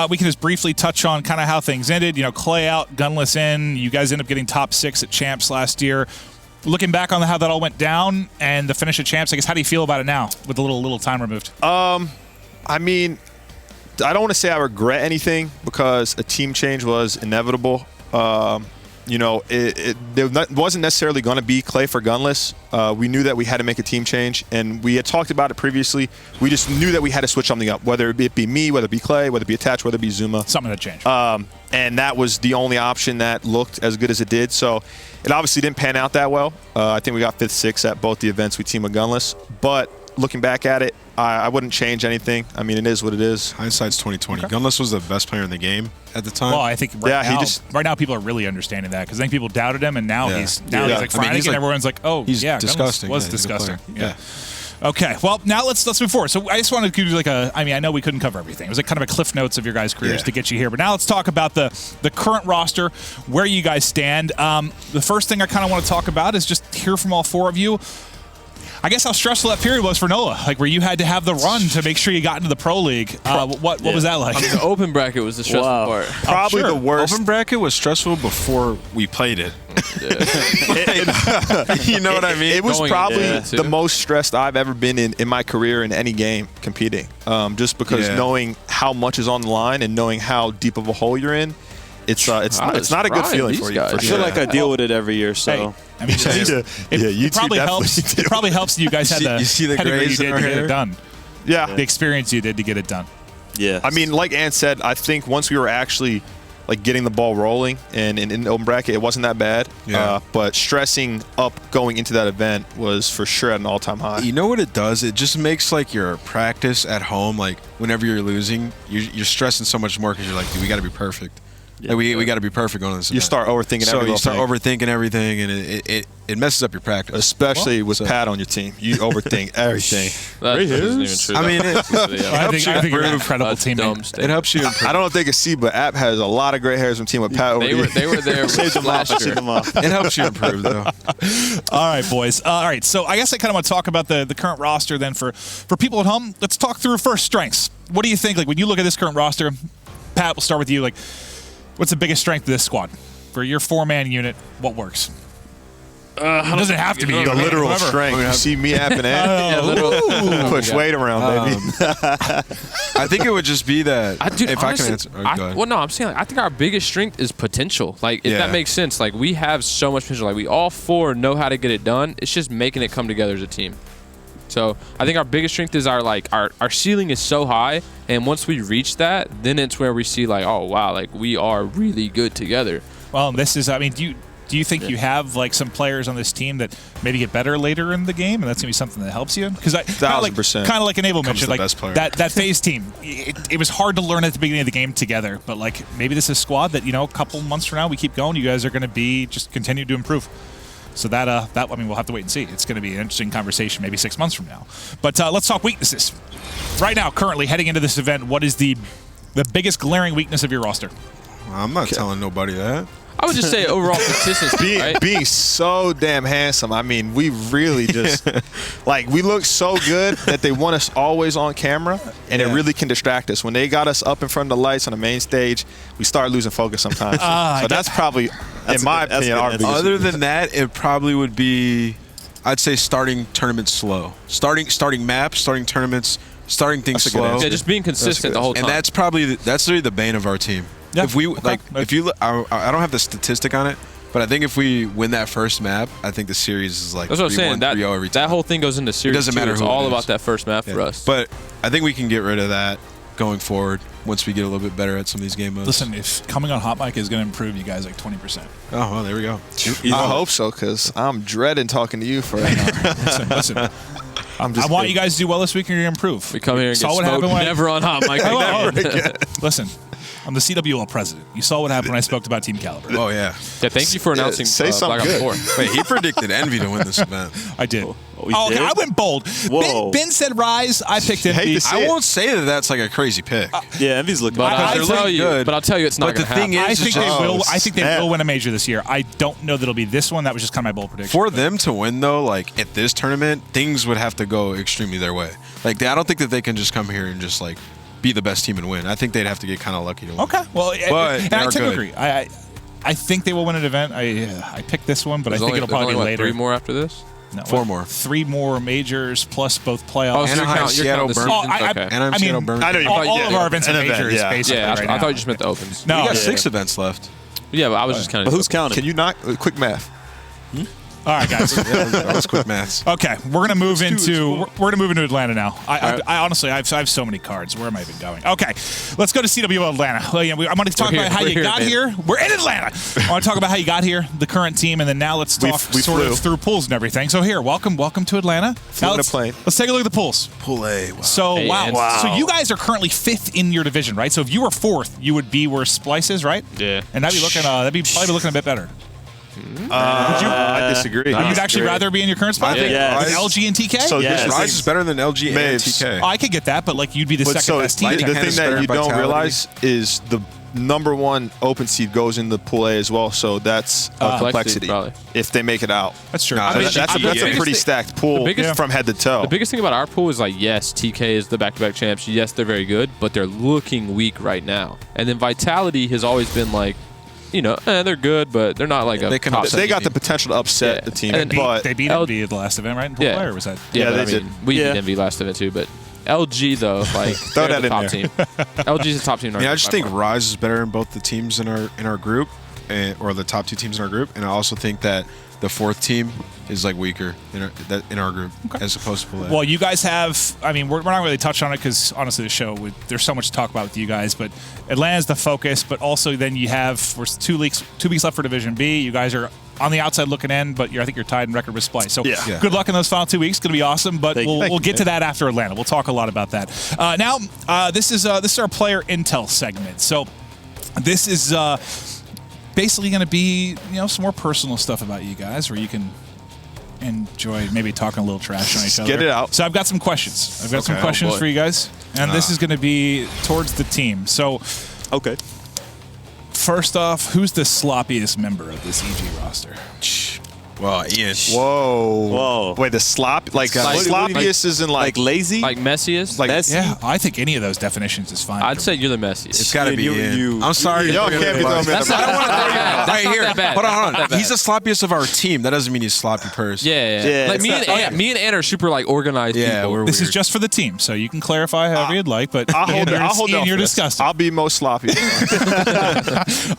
we can just briefly touch on kind of how things ended. Clay out, Gunless in. You guys end up getting top 6 at Champs last year. Looking back on how that all went down and the finish at Champs, I guess, how do you feel about it now with a little time removed? I mean, I don't want to say I regret anything because a team change was inevitable. wasn't necessarily going to be Clay for Gunless. We knew that we had to make a team change, and we had talked about it previously. We just knew that we had to switch something up, whether it be me, whether it be Clay, whether it be Attach, whether it be Zuma. Something that changed. And that was the only option that looked as good as it did. So it obviously didn't pan out that well. I think we got 5th, 6th at both the events we teamed with Gunless. But looking back at it, I wouldn't change anything. I mean, it is what it is. Hindsight's 2020. Okay. Gunless was the best player in the game at the time. Well, I think right now people are really understanding that because I think people doubted him, and now he's like Frantic, and everyone's like, oh, he's disgusting. Gunless was disgusting. Yeah. Okay, well, now let's move forward. So I just wanted to do I know we couldn't cover everything. It was like kind of a cliff notes of your guys' careers to get you here. But now let's talk about the current roster, where you guys stand. The first thing I kind of want to talk about is just hear from all 4 of you. I guess how stressful that period was for Noah, like where you had to have the run to make sure you got into the pro league. What was that like? The open bracket was the stressful part. Probably the worst. Open bracket was stressful before we played it. You know what I mean? It was probably the most stressed I've ever been in my career in any game competing. Just because knowing how much is on the line and knowing how deep of a hole you're in, it's not a good feeling for you. I feel like I deal with it every year. So. Hey, I mean, it probably helps. It probably helps that you guys had you see the grays you did to get it done. Yeah, the experience you did to get it done. Yeah, I mean, like Ant said, I think once we were actually like getting the ball rolling and in the open bracket, it wasn't that bad. Yeah. But stressing up going into that event was for sure at an all-time high. You know what it does? It just makes like your practice at home, like whenever you're losing, you're stressing so much more because you're like, dude, we got to be perfect. Yeah, we got to be perfect on this event. You start overthinking everything. So you start overthinking everything, and it messes up your practice. Especially with Pat on your team. You overthink everything. That isn't even true. I mean, I think you're an incredible teammate. It helps you improve. I don't know if they can see, but App has a lot of gray hairs from team with Pat over here. They were there last year. It helps you improve, though. All right, boys. All right, so I guess I kind of want to talk about the current roster then for people at home. Let's talk through first strengths. What do you think? Like when you look at this current roster, Pat, we'll start with you. Like, what's the biggest strength of this squad? For your 4-man unit, what works? It doesn't have to be the literal strength. You see me happening. Push weight around, baby. I think it would just be that. Dude, if honestly, I can answer. Go ahead. I'm saying I think our biggest strength is potential. Like, if that makes sense. Like, we have so much potential. Like, we all 4 know how to get it done. It's just making it come together as a team. So I think our biggest strength is our ceiling is so high, and once we reach that, then it's where we see like, oh wow, like we are really good together. Well, this is, I mean, do you think you have like some players on this team that maybe get better later in the game, and that's gonna be something that helps you? Because 1,000%. Kind of like Enable mentioned, like that phase team, it was hard to learn at the beginning of the game together, but like maybe this is a squad that a couple months from now we keep going, you guys are gonna be just continue to improve. So that I mean, we'll have to wait and see. It's going to be an interesting conversation maybe 6 months from now. But let's talk weaknesses. Right now, currently, heading into this event, what is the biggest glaring weakness of your roster? I'm not telling nobody that. I would just say overall consistency, being so damn handsome. I mean, we really just we look so good that they want us always on camera, and it really can distract us. When they got us up in front of the lights on the main stage, we start losing focus sometimes. So that's probably, in my opinion, our biggest. Other than that, it probably would be, I'd say, starting tournaments slow, starting maps, starting tournaments, starting things slow. Yeah, just being consistent the whole time. And that's really the bane of our team. Yeah. If we if you, I don't have the statistic on it, but I think if we win that first map, I think the series is like that's what I'm saying. 3-1, 3-0 every time. That whole thing goes into series. It doesn't matter. It's all about that first map for us. But I think we can get rid of that going forward once we get a little bit better at some of these game modes. Listen, if coming on Hot Mic is going to improve you guys like 20%. Oh well, there we go. I hope so, because I'm dreading talking to you for an hour. Listen. I want you guys to do well this week, and you're going to improve. We come here and get smoked. Never on Hot Mic. Listen. I'm the CWL president. You saw what happened when I spoke about Team Caliber. Oh, yeah. Yeah, thank you for announcing say something good. Wait, he predicted Envy to win this event. I did. Okay, I went bold. Ben said Rise. I picked Envy. I won't say that that's like a crazy pick. Yeah, Envy's looking good. But I'll tell you it's not going to happen. I think they will win a major this year. I don't know that it'll be this one. That was just kind of my bold prediction. For them to win, though, like at this tournament, things would have to go extremely their way. Like, I don't think that they can just come here and just like be the best team and win. I think they'd have to get kind of lucky to win. Okay, well, but I tend to agree. I think they will win an event. I picked this one, but I think it'll probably be later. 3 more after this? No, 4 more. 3 more majors plus both playoffs. Oh, so Anaheim, Seattle, Birmingham. I mean, all of our events are majors, basically. Yeah, right I now. thought you just meant the opens. No, we got 6 events left. Yeah, but I was just kind But of. who's counting? Can you not? Quick math. All right, guys. That was quick maths. Okay, we're gonna move into Atlanta now. I honestly, I have so many cards. Where am I even going? Okay, let's go to CWL Atlanta. Well, yeah, I'm going to talk about how you got here. We're in Atlanta. I want to talk about how you got here, the current team, and then now let's talk We sort flew. of through pools and everything. So here, welcome to Atlanta. Flew Now in a plane. Let's take a look at the pools. Pool A. Wow. So Hey, wow. and- So you guys are currently 5th in your division, right? So if you were 4th, you would be where Splice is, right? Yeah. And that'd be probably looking a bit better. I disagree. You'd actually rather be in your current spot? I think Yes. With LG and TK? So Yes. this Rise is better than LG and Maves. TK. I could get that, but like you'd be the But second so best team. the Lighting thing is that better you don't vitality. realize is the number 1 open seed goes in the pool A as well. So that's a complexity probably. if they make it out. That's true. Nah, I mean, That's a biggest pretty thing- stacked pool the biggest- from head to toe. The biggest thing about our pool is like, yes, TK is the back-to-back champs. Yes, they're very good, but they're looking weak right now. And then Vitality has always been like, they're good, but they're not like a They can top upset They got the team. potential to upset Yeah. the team, And but they beat L- Envy at the last event, right? In pool Yeah. play, or was that? Yeah, Yeah, but they I mean, we Yeah. beat Envy last event too, but LG though, like Throw they're that the in top team. LG's the top team. In our I group just by think far. Rise is better in both the teams in our group, or the top 2 teams in our group, and I also think that the 4th team is like weaker in our group as opposed to Pool A. Well, you guys have. I mean, we're not really touching on it because honestly, the show there's so much to talk about with you guys. But Atlanta's the focus. But also, then you have we're 2 weeks left for Division B. You guys are on the outside looking in, but I think you're tied in record with Splice. So Yeah. good luck in those final 2 weeks. It's going to be awesome. But Thank you. we'll get to that after Atlanta. We'll talk a lot about that. Now, this is our player intel segment. So this is basically going to be some more personal stuff about you guys, where you can enjoy maybe talking a little trash on each other. Get it out. So I've got some questions. I've got some Okay. questions boy. for you guys, and this is going to be towards the team. So Okay. first off, who's the sloppiest member of this EG roster? Well, Ian. Whoa. Wait, the slop? Like, sloppiest isn't Like lazy? like messiest. Like- messy? Yeah, I think any of those definitions is fine. I'd say you're the messiest. It's got to be Ian. I'm sorry. Y'all can't be throwing me That's in the not, bus. that's not bad. That's Right not here. that bad. Hold on, That's hold not on. that He's the bad. sloppiest of our team. That doesn't mean he's a sloppy person. Yeah. Like me and Ant are super like organized Yeah, people. we're this is weird. just for the team, so you can clarify however you'd like. But I'll hold Ian, off you're this. disgusting. I'll be most sloppy.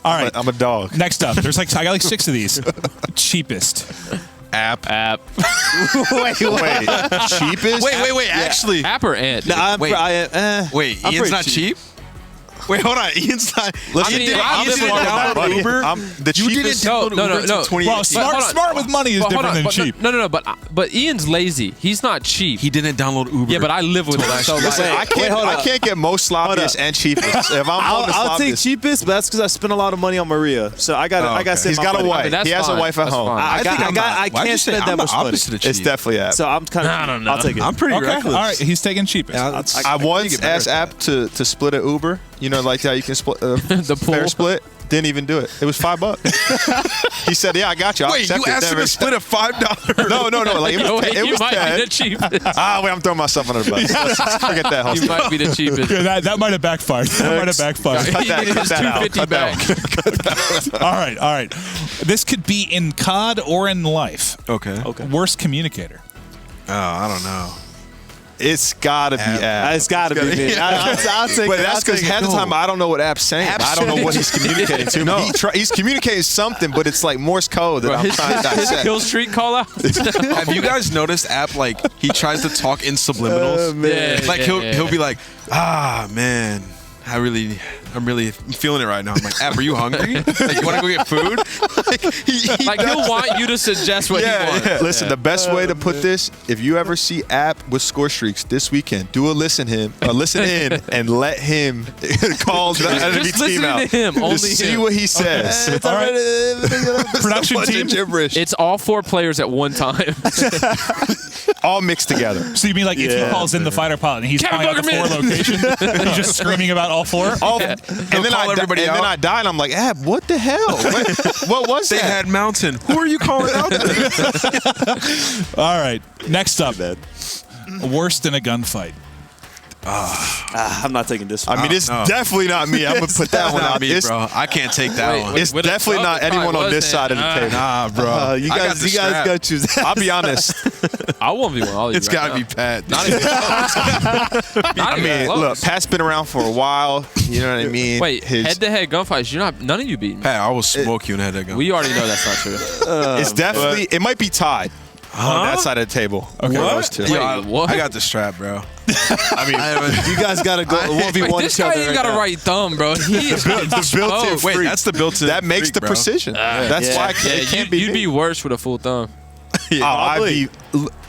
All right, I'm a dog. next up, I got like 6 of these. Cheapest. App. Wait. Cheapest? Wait. Actually, App or Ant? No, I'm Wait. I'm wait. Ian's pretty not cheap? Wait, hold on. Ian's not. Listen, I mean, I'm I just live talking with about download money. Uber? The You didn't cheapest. download No, Uber until no. 2018. Well, smart with money is But hold different on, than cheap. No, but Ian's lazy. He's not cheap. He didn't download Uber. Yeah, but I live with him. So Listen, like, I can't get most sloppiest and cheapest. If I'm on the I'll take sloppiest, cheapest, but that's because I spent a lot of money on Maria. So I got okay. to he's got a wife. that's He has a fine. wife at That's home. fine. I Why'd you can't say spend that I'm much the money. opposite of cheap? It's definitely App. So I'm kind of. I don't know. I'll take it. I'm pretty Okay, reckless. all right, he's taking cheapest. I once asked App to split an Uber. Like how you can split The pool. fair split. Didn't even do it. It was $5. He said, "Yeah, I got you." I'll Wait, accept you it. asked him Never to split a $5? No. Like it was, you it was might 10. be the cheapest. Wait, I'm throwing myself under the bus. Let's forget that whole You stuff. might be the cheapest. Yeah, that might have backfired. Cut Cut that It's out. 250 back. All right. This could be in COD or in life. Okay. Worst communicator. Oh, I don't know. It's gotta be App. It's got to be me. I'll take But it. that's because half the time I don't know what App's saying. I don't know what he's communicating to me. He's communicating something, but it's like Morse code that Bro, I'm his trying to dissect. kill streak call out. Have you guys noticed App he tries to talk in subliminals? Yeah, He'll be like, man, I'm really feeling it right now. I'm like, App, are you hungry? Like, you want to go get food? Like he'll want you to suggest what he wants. Listen, the best way to put this, if you ever see App with score streaks this weekend, do a listen in, and let him call the enemy Just team listen out. to him. Only Just see him. what he says. All right. Production Bunch of team. gibberish. It's all 4 players at one time. all mixed together. So you mean like if he calls in the fighter pilot and he's Captain calling out the 4 Boogerman. location, he's just screaming about all 4? And then I died, and I'm like, Ab, what the hell? What was They that? had Mountain. Who are you calling out there? All right. Next up, worst in a gunfight. I'm not taking this one. I mean, it's definitely not me. I'm gonna put that one out. me, It's, bro. I can't take that one. it's With a definitely thug, not it probably anyone on this wasn't. side of the table. Nah, bro. you I got guys the strap. got to choose that. I'll be honest. I 1v1 all of you. It's got to be Pat. Not even close. Not even close. Look, Pat's been around for a while. You know what I mean? Wait, head-to-head gunfights. None of you beat me. Pat, I will smoke you in head-to-head gun. We already know that's not true. It's definitely. It might be tied on that side of the table. Okay. Those two. Wait, what? I got the strap, bro. I mean, You guys got to go 1v1 This each guy other. ain't right got a now. right thumb, bro. He is the built-in Wait, freak. that's the built-in. That makes freak, the bro. precision. That's Yeah. why Yeah, it can't be. you'd me. be worse with a full thumb. I'd be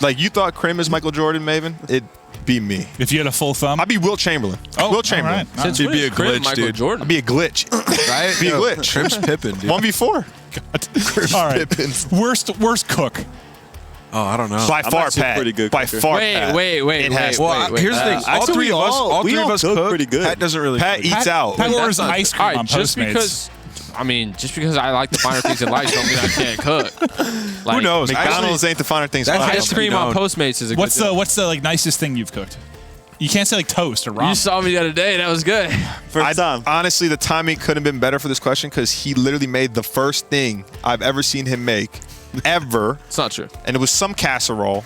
like you thought. Krim is Michael Jordan, Maven. It'd be me. If you had a full thumb. I'd be Wilt Chamberlain. Wilt Chamberlain. All right. Since You'd when be is a Krim glitch, Michael dude. Jordan? I'd be a glitch. Right? Be a glitch. Trim's Pippin, dude. 1v4. All right. Worst cook. Oh, I don't know. By far, actually a Pat. pretty good By cooker. far, Wait, Pat. wait. It has Well, to be. here's the thing. All actually, three of us, all we three of all us cook cook. pretty good. Pat doesn't really Pat cook. eats out. Pat That's orders not- ice all cream right, on just Postmates. because. I mean, just because I like the finer things in life don't mean I can't cook. Like, Who knows? McDonald's ain't the finer things. That's in life. Ice cream on known. Postmates is a What's good deal. the nicest thing you've cooked? You can't say like toast or ramen. You saw me the other day. That was good. First time. Honestly, the timing couldn't have been better for this question because he literally made the first thing I've ever seen him make, ever, It's not true. and it was some casserole.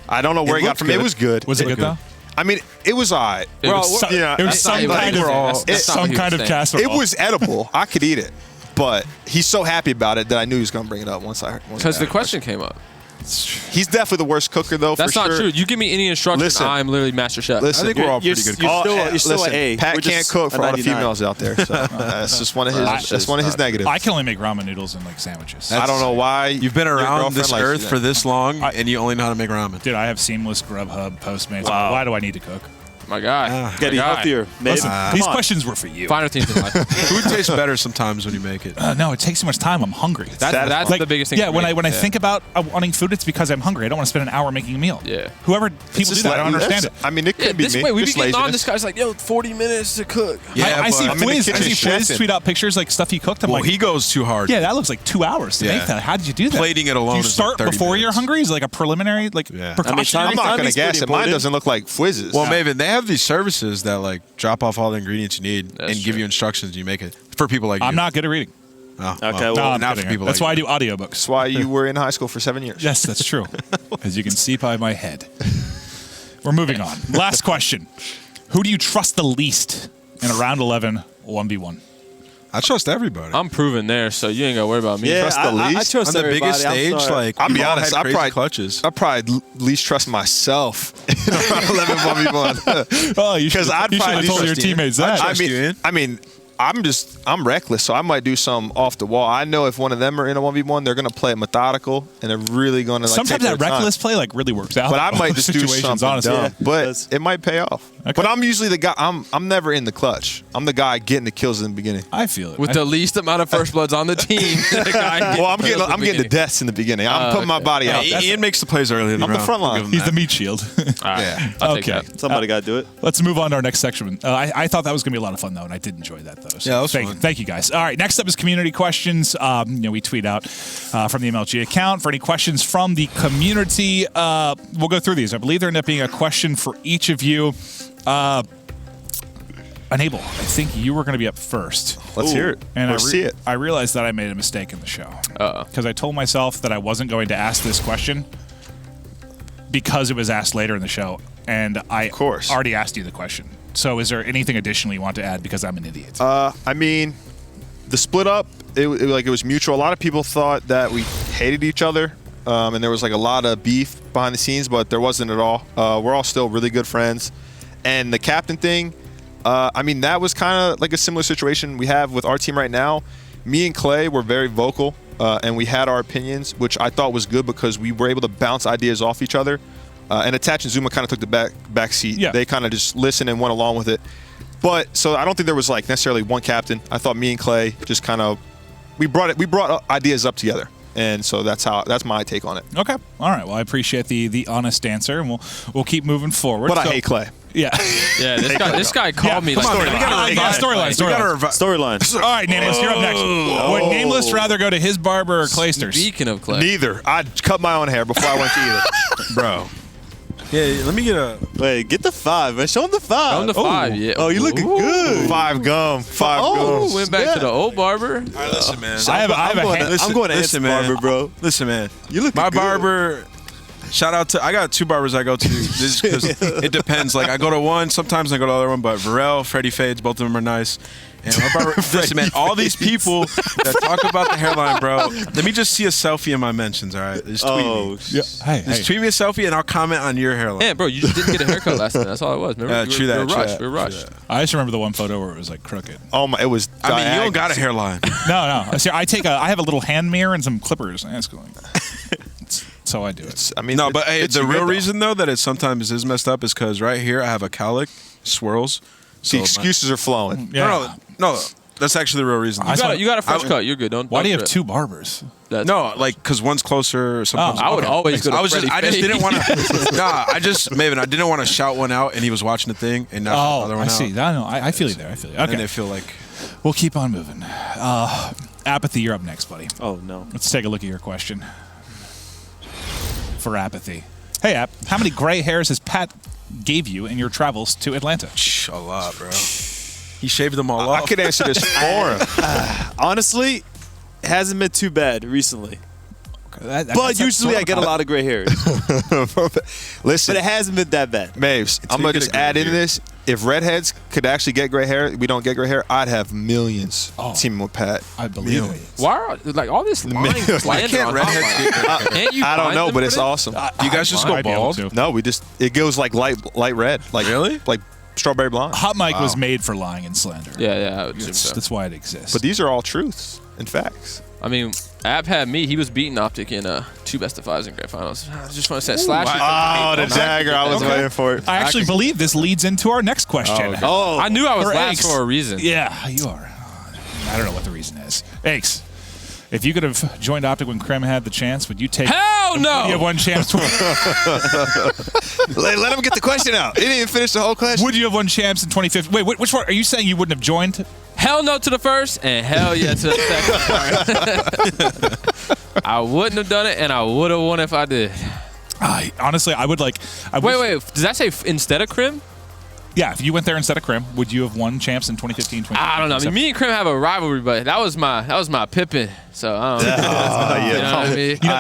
I don't know where he got looked from. It good. was good. Was it good though? I mean, it was alright. It was So- yeah, it was that's not some what he kind was of saying. That's not what some he kind was of saying. casserole. It was edible. I could eat it, but he's so happy about it that I knew he was gonna bring it up once I heard. Because the question came up. He's definitely the worst cooker though. That's for not sure. true. You give me any instruction, Listen. I'm literally Master Chef. Listen, I think we're all You're- pretty good you're cooks. still- you're still listen, an A. Pat We're can't just cook a for all the 99. females out there. So that's just one of his. That's one of his negatives. I can only make ramen noodles and like sandwiches. I don't know why You've been your around this girlfriend likes earth you for that. this long, and you only know how to make ramen. Dude, I have Seamless, Grubhub, Postmates. Wow. Why do I need to cook? My guy. Getting My guy. healthier. Listen, Come these on. questions were for you. Finer things in life. Food tastes better sometimes when you make it. No, it takes too much time. I'm hungry. That's Like, the biggest thing. Yeah, for when me. I think about wanting food, it's because I'm hungry. I don't want to spend an hour making a meal. Yeah. Whoever people do that, I don't understand it. I mean, it could Yeah, be this me. way we be Just getting on. laziness. This guy's like, yo, 40 minutes to cook. Yeah, I see but- I'm in the Fwiz. I kitchen see Fwiz chefing. tweet out pictures like stuff he cooked. I'm Well, like, he goes too hard. yeah, that looks like 2 hours to Yeah. make that. How did you do that? Plating it alone Do you is like start 30 before you're minutes. hungry? Is it like a preliminary, like Yeah. precautionary? I'm not gonna Timing's guess pretty it. Mine important. doesn't look like Fwizz's. Well, Maven, they have these services that like drop off all the ingredients you need That's and give true. you instructions. And you make it for people like you. I'm not good at reading. Oh, Okay, No, well, I'm not kidding. for people That's like why I you. do audiobooks. That's why you were in high school for 7 years. Yes, that's true. As you can see by my head. We're moving on. Last question. Who do you trust the least in a round 11 1v1? I trust everybody. Um, I'm proven there, so you ain't got to worry about me. yeah, trust the I least? trust on the everybody. biggest I'm stage, sorry. like I'll be we've all honest, had I crazy probably- clutches. I probably least trust myself in a round 11 1v1. Oh, you should Because I'd you should probably have told your trust Ian. teammates that. trust you, Ian. I mean, I'm reckless, so I might do some off the wall. I know if one of them are in a 1v1, they're gonna play it methodical and they're really gonna like Sometimes take their that time. reckless play like really works out. But I might just do situations, something honestly. dumb. Yeah, But that's- it might pay off. Okay. But I'm usually the guy. I'm never in the clutch. I'm the guy getting the kills in the beginning. I feel it. With the least amount of first bloods on the team. The guy Well, I'm kills at getting the beginning. deaths in the beginning. I'm putting my okay. body out. Yeah, Ian makes the plays early in the I'm the round. front I'll line. give him He's the that. meat shield. All right. Yeah. I'll take Okay. that. Somebody got to do it. Let's move on to our next section. I thought that was going to be a lot of fun, though, and I did enjoy that, though. So Yeah, that was thank, fun. thank you, guys. All right, next up is community questions. We tweet out from the MLG account. For any questions from the community, we'll go through these. I believe there ended up being a question for each of you. Enable, I think you were going to be up first. Let's hear it. And Let's see it. I realized that I made a mistake in the show. Uh-oh. Because I told myself that I wasn't going to ask this question because it was asked later in the show. And I course. already asked you the question. So is there anything additional you want to add because I'm an idiot? I mean, the split up, it was mutual. A lot of people thought that we hated each other, and there was like a lot of beef behind the scenes, but there wasn't at all. We're all still really good friends. And the captain thing, I mean, that was kind of like a similar situation we have with our team right now. Me and Clay were very vocal, and we had our opinions, which I thought was good because we were able to bounce ideas off each other. And Attach and Zuma kind of took the back seat. Yeah. They kind of just listened and went along with it. But so I don't think there was like necessarily one captain. I thought me and Clay just kind of we brought ideas up together. And so that's my take on it. Okay. All right. Well, I appreciate the honest answer, and we'll keep moving forward. But I So- hate Clay. Yeah. Yeah, this guy called me Come like on, we gotta storyline. Storyline. All right, Nameless, you're up next. Would Nameless rather go to his barber or Clayster's? Speaking of Clay. Neither. I'd cut my own hair before I went to either. Bro. Yeah, let me get a. Wait, get the 5, man. Show him the 5. On the 5, yeah. Oh, you looking good. Five gum. Oh, went back to the old barber. All right, listen, man. I have a I'm going hand. to Listen, Ant's man. barber, bro. Listen, man. You look My good. barber. Shout out to I got 2 barbers I go to. This because it depends. Like I go to one, sometimes I go to the other one. But Varel, Freddie Fades, both of them are nice. And my barber, listen, man, all these people that talk about the hairline, bro. Let me just see a selfie in my mentions, all right? Just tweet me. Yeah. Hey, Just tweet me a selfie and I'll comment on your hairline. Yeah, bro, you just didn't get a haircut last time. That's all it was. Remember? True that. We were rushed. I just remember the one photo where it was like crooked. Oh my! It was. I mean, you don't got a hairline. No. See, I have a little hand mirror and some clippers. That's going. That's how I do it. I mean, No, but hey, it's the good, real though. reason though that it sometimes is messed up is because right here I have a cowlick, swirls. So The excuses are flowing. Yeah. No, that's actually the real reason. You got a fresh cut. You're good. Why do you have trip. 2 barbers? No, like because one's closer. Sometimes I would always go to I just didn't want to. Maven, I didn't want to shout one out, and he was watching the thing, and not the other one I out. see. I know. I feel you there. I feel you. And Okay. they feel like We'll keep on moving. Apathy, you're up next, buddy. Oh no. Let's take a look at your question. For Apathy. Hey, App, how many gray hairs has Pat gave you in your travels to Atlanta? a lot, bro. He shaved them all I off. could answer this for him. Honestly, it hasn't been too bad recently. But usually I get a lot of gray hairs. Listen, But it hasn't been that bad. Maves, I'm you gonna get just a gray add into hair. this. If redheads could actually get gray hair, we don't get gray hair. I'd have millions teaming with Pat. I believe it. Why are like all this lying slander can't on redheads Hotline? get gray hair? Can't you I don't find know, them but for it's this? awesome. Do you guys just go Might be able bald? to. No, it goes like light red, like Really? like strawberry blonde. Hot Mic was made for lying and slander. Yeah, I would assume so. That's why it exists. But these are all truths and facts. I mean, App had me. He was beating Optic in 2 best of 5s in grand finals. I just want to say slash. Oh, the dagger! I was waiting for it. I actually believe this leads into our next question. Oh, I knew I was For last Aches. for a reason. Yeah, you are. I don't know what the reason is. Aches, if you could have joined Optic when Krem had the chance, would you take? Hell no! You have one chance. To, Let him get the question out. He didn't even finish the whole question. would you have won champs in 2015? Wait, which one? Are you saying you wouldn't have joined? Hell no to the first, and hell yeah to the second. I wouldn't have done it, and I would have won if I did. Honestly, I would like. Wait. Does that say instead of Krim? Yeah, if you went there instead of Krem, would you have won champs in 2015? 2016? I don't know. I mean, me and Krim have a rivalry, but that was my Pippin. So I don't know. Yeah. You know what I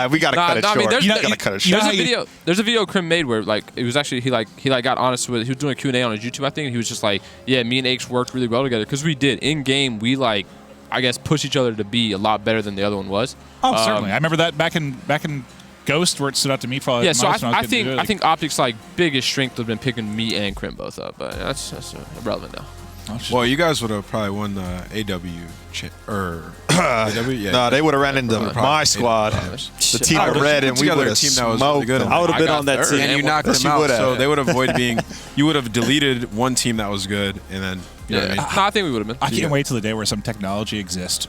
mean? We gotta cut it I mean, short. there's- We you know- gotta cut it you know short. how There's a video Krim made where like it was actually he got honest with. He was doing a Q&A on his YouTube, I think, and he was just like, yeah, me and H worked really well together because we did in game. We like, I guess, push each other to be a lot better than the other one was. Oh, certainly. I remember that back in Ghost where it stood out to me probably. Yeah, so most when I was getting think good. I think Optic's like biggest strength would have been picking me and Krim both up, but that's irrelevant now. Well, you guys would have probably won the AW or AW. Yeah. No, they would have ran into Probably. my squad, the team Oh, of but red, you and put we together would a have team that was smoked really good. them. I would have I been got on that third. team. And you knocked Yes, them you out, would have. so they would have avoided being. You would have deleted one team that was good, and then you know what I mean? No, I think we would have been. I can't wait till the day where some technology exists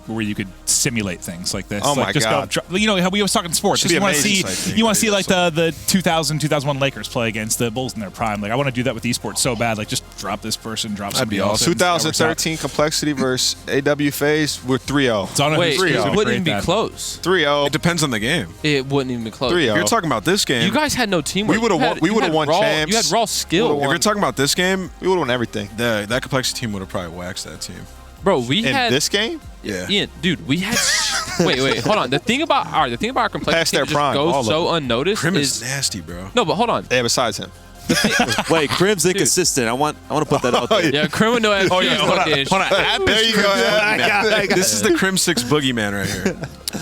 where you could simulate things like this. Oh like my just God. You know how we was talking sports. Should Just be you want to amazing. see you want to see like the 2001 Lakers play against the Bulls in their prime. Like I want to do that with esports so bad. Like just drop this person, drop That'd be somebody else. awesome. and that works out. 2013 complexity versus AW phase. We're 3-0. It's on a Wait, history it to wouldn't create even be that. close. 3-0. It depends on the game. It wouldn't even be close. 3-0. If you're talking about this game, You guys had no teamwork. We would've You won- had- we you would've had won raw- champs. You had raw skill. Would've if you're talking about this game, We would have won everything. that Complexity team would have probably waxed that team. Bro, we In had this game, Yeah. Ian, dude, we had. wait, hold on. The thing about our complexity Past their that just prime, all goes of so them. unnoticed Krim is is nasty, bro. no, but hold on. yeah, besides him. Wait, Krim's inconsistent. I want to put that out there. Yeah, criminal. Oh yeah, Hold on. There you go. This is the Crim 6 boogeyman right here.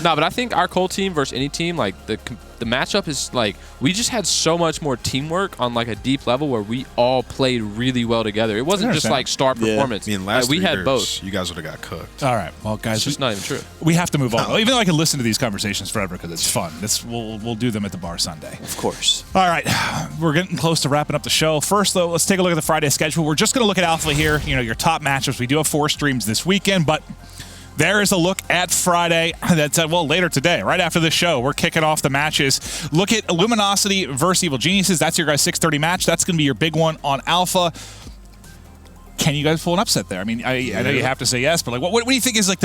No, but I think our Cole team versus any team, like the matchup is like we just had so much more teamwork on like a deep level where we all played really well together. It wasn't just understand. like star Yeah. performance. I mean, last we 3 had years, both. you guys would have got cooked. All right, well, guys, It's just not even true. we have to move on. Even though I can listen to these conversations forever because it's fun. We'll do them at the bar Sunday. Of course. All right, we're getting close to wrapping up the show. First, though, let's take a look at the Friday schedule. We're just going to look at Alpha here. You know, your top matchups. We do have 4 streams this weekend, but there is a look at Friday. That's later today, right after the show. We're kicking off the matches. Look at Luminosity versus Evil Geniuses. That's your guys' 6:30 match. That's going to be your big one on Alpha. Can you guys pull an upset there? I mean, I know you have to say yes, but like, what do you think is like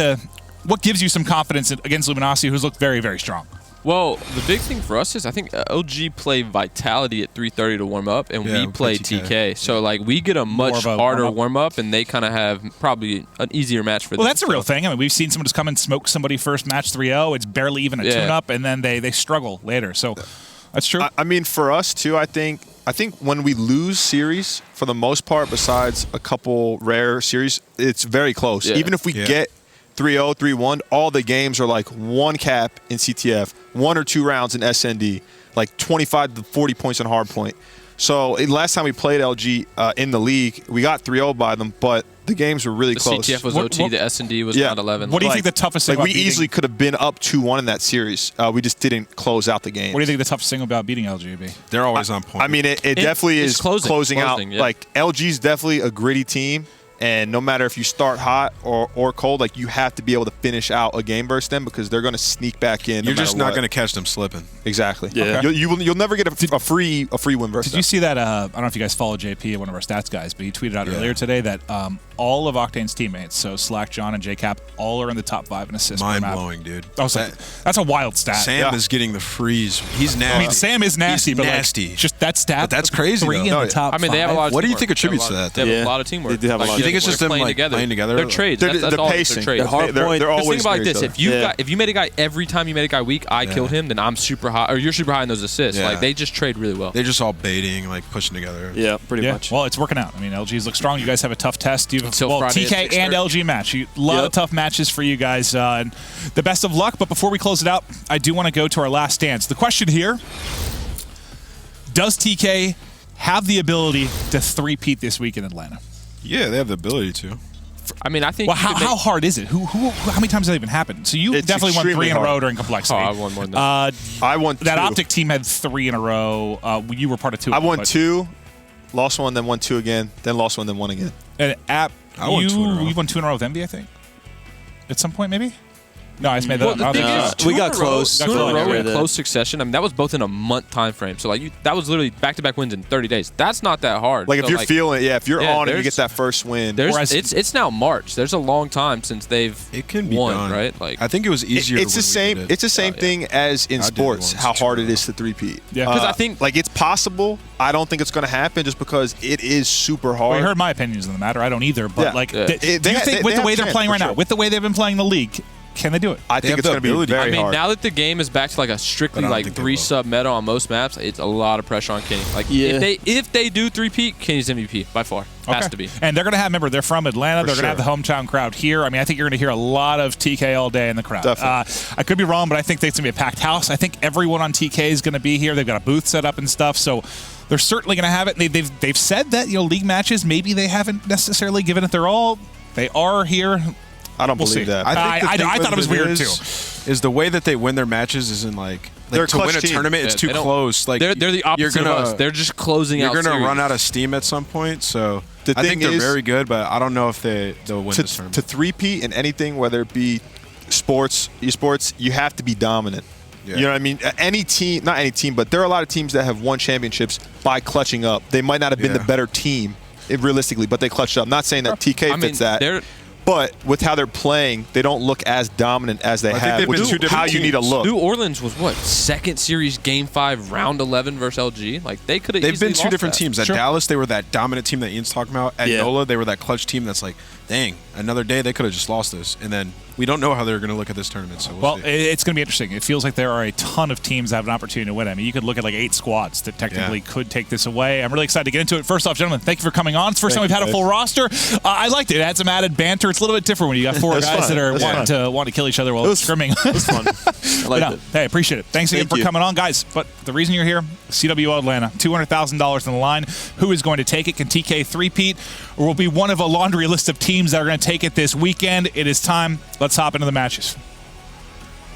what gives you some confidence against Luminosity, who's looked very, very strong? Well, the big thing for us is I think OG play Vitality at 3:30 to warm up, and Yeah, we we play play TK. So like we get a much of a harder warm-up. warm up, and they kind of have probably an easier match for them. Well, that's a real thing. I mean, we've seen someone just come and smoke somebody first match 3-0. It's barely even a Yeah. tune-up, and then they struggle later. So That's true. I mean, for us too, I think when we lose series, for the most part, besides a couple rare series, it's very close. Yeah. Even if we get 3-0, 3-1, all the games are like one cap in CTF, 1 or 2 rounds in SND, like 25 to 40 points on hardpoint. So last time we played LG in the league, we got 3-0 by them, but the games were really The close. CTF was OT, the S&D was round 11. What do you think the toughest thing Like about we beating, easily could have been up 2-1 in that series. We just didn't close out the game. What do you think the toughest thing about beating LGB? They're always on point. I mean, it definitely it's is closing out. yeah. Like LG's definitely a gritty team, and no matter if you start hot or cold, like you have to be able to finish out a game versus them because they're going to sneak back in. You're no just matter not what. going to catch them slipping. Exactly. Yeah. Okay. You'll never get a free win versus Did you see that? I don't know if you guys follow JP, one of our stats guys, but he tweeted out Yeah. earlier today that all of Octane's teammates, so Slack, John, and JCap, all are in the top 5 in assists per Mind map. blowing, dude. Oh, so that's a wild stat. Sam is getting the freeze. He's nasty. I mean, Sam is nasty, He's but nasty. Like, just that stat. But that's crazy, 3 though. in No, the top I mean, they have a 5. lot of What do you teamwork. think attributes They have a to that, lot- They though? have a Yeah. lot of teamwork. They do have a lot of You think it's teamwork. just them, playing like, together. playing together? They're trades. They're That's all pacing. they're trades. The hard point. They're Just always think about it like near each this: other. if you made a guy every time you made a guy weak, I killed him, then I'm super high, or you're super high in those assists. Yeah. Like they just trade really well. They're just all baiting, like pushing together. Yeah, pretty Yeah, much. well, it's working out. I mean, LG's look strong. You guys have a tough test. Until Well, Friday at TK and 6:30. LG match. A lot of tough matches for you guys. And the best of luck. But before we close it out, I do want to go to our last dance. The question here, does TK have the ability to three-peat this week in Atlanta? Yeah, they have the ability to. I mean, I think. Well, you could how make- hard is it? How many times has that even happened? So you It's definitely won 3 extremely in a row hard. during Oh, complexity. I won more than that. I won That 2. Optic team had 3 in a row. You were part of 2. I won but- 2, lost 1, then won 2 again, then lost 1, then won again. And I won 2 in a row. You won 2 in a row with Envy, I think. At some point, maybe. No, I just made that Well, up. the I thing was- is, we two got in a row- close. Two in a Got row close. in close succession. I mean, that was both in a month time frame. So that was literally back-to-back wins in 30 days. That's not that hard. Like if So, you're feeling it, if you're yeah, on it, you there's- get that first win. Whereas- it's now March. There's a long time since they've It can be won, done. right? Like I think it was easier. It's the when we same. did it. It's the same yeah. thing as in I did it sports. once, How hard too. it is to three-peat. Yeah. 'Cause I think- like it's possible. I don't think it's going to happen just because it is super hard. Well, you heard my opinions on the matter. I don't either. But Yeah. like, Yeah. do They you ha- think they with the have way they're chance, playing for right now, sure. with the way they've been playing the league, can they do it? I think have it's the going to be ability. very I mean, hard. now that the game is back to like a strictly But I don't like think they 3 will. sub meta on most maps, it's a lot of pressure on Kenny. Like Yeah. if they do 3-peat, Kenny's MVP by far. Has to be. And they're going to have, remember, they're from Atlanta. For They're going to have the hometown crowd here. I mean, I think you're going to hear a lot of TK all day in the crowd. Definitely. I could be wrong, but I think it's going to be a packed house. I think everyone on TK is going to be here. They've got a booth set up and stuff. So they're certainly going to have it. They've said that, league matches, maybe they haven't necessarily given it their all. They are here. I don't We'll believe see. that. I thought it was weird, too. Is the way that they win their matches isn't like They're a to win clutch a team. tournament. It's Yeah, too they don't- close. Like They're the opposite you're gonna, of us. They're just closing You're out. gonna series. run out of steam at some point. So The I thing think they're is- very good, but I don't know if they'll win this to tournament. three-peat in anything, whether it be sports, esports, you have to be dominant. Yeah. You know what I mean? Any team, not any team, but there are a lot of teams that have won championships by clutching up. They might not have been Yeah. the better team, realistically, but they clutched up. I'm not saying that TK I mean, fits that. they're- But with how they're playing, they don't look as dominant as they I think have, they've which been is two different how you need to teams. look. New Orleans was what, second series, game 5, round 11 versus LG. Like they could have. They've been two different that. teams. At Sure. Dallas, they were that dominant team that Ian's talking about. At Yeah. NOLA, they were that clutch team that's like, dang, another day they could have just lost this. And then we don't know how they're going to look at this tournament. So Well, see. it's going to be interesting. It feels like there are a ton of teams that have an opportunity to win. I mean, you could look at like 8 squads that technically could take this away. I'm really excited to get into it. First off, gentlemen, thank you for coming on. It's the first time we've had a full roster. I liked it. It had some added banter. It's a little bit different when you got 4 It was guys fun. that are It was wanting to kill each other while scrimming. It was fun. I liked No, it. hey, appreciate it. Thanks again Thank for you. coming on, guys. But the reason you're here, CWL Atlanta, $200,000 on the line. Who is going to take it? Can TK three-peat, or will be one of a laundry list of teams that are going to take it this weekend? It is time. Let's hop into the matches.